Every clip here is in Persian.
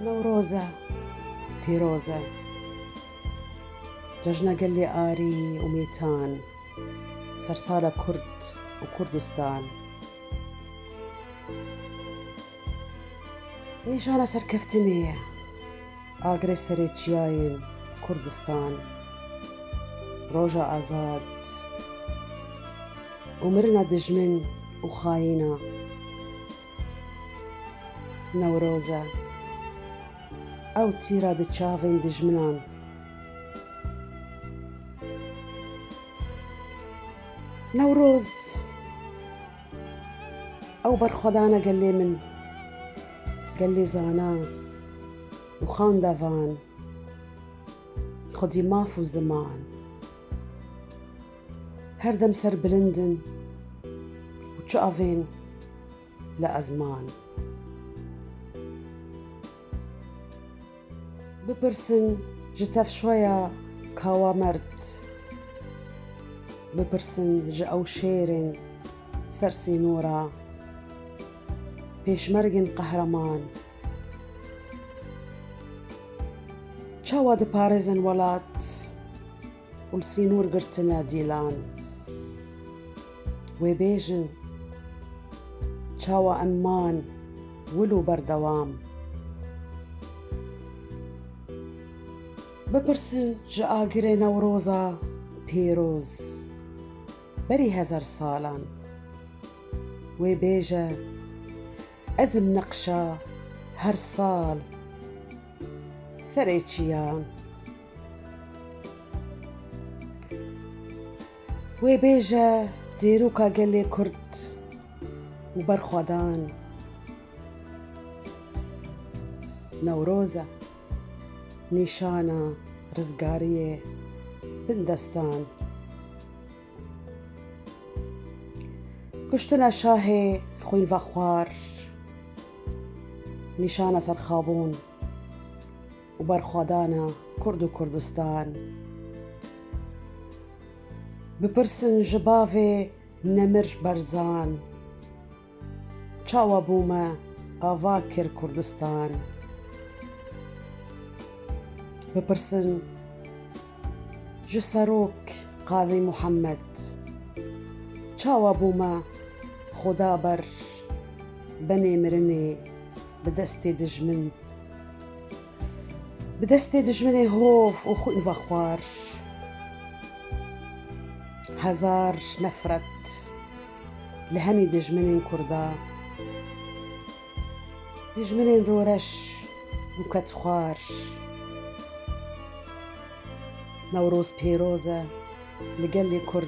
نوروزة بيروزة ججنا قلي آري وميتان صرصارة كرد وكردستان نيشانا سركفتني آقري سريت جاين كردستان روجا آزاد ومرنا دجمن وخاينة نوروزة أو تيرا دتشافين دجمنان نوروز أو برخدانا قلي من قلي زانا وخان دافان خدي مافو زمان هردم سر بلندن وتشافين لأزمان ببرسن جتف شوية كاوا مرد ببرسن جأو شيرن سرسي نورا بيشمرقن قهرمان شاوا دي باريزن ولات والسينور قرتنا ديلان ويبيجن شاوا أمان ولو بردوام ببرسن جآقري نوروزا بيروز بري هزر سالان ويبيجا أزم نقشا هر سال سريتشيان ويبيجا ديروكا قلي كرد وبرخودان نوروزة نيشانا رزقارية بندستان كشتنا شاهي خوين فخوار نيشانا سرخابون وبرخودانا كرد وكردستان ببرسن جبافي نمر برزان چاوا بوما آواكر كردستان ببرسن جسروك قاضي محمد چاوا بوما خدا بر بني مرني بدستي دجمني هوف وخوين فخوار هزار نفرت لهمي دجمنين كردا دجمنين رورش وكتخوار نوروز بيروزة لقلي كرد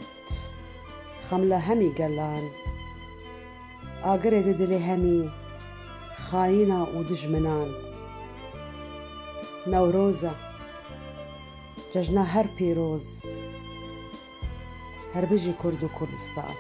خملة همي قلان آقري ددلي همي خاينة ودجمنان نوروزة ججنا هر بيروز هر بيجي كرد وكردستان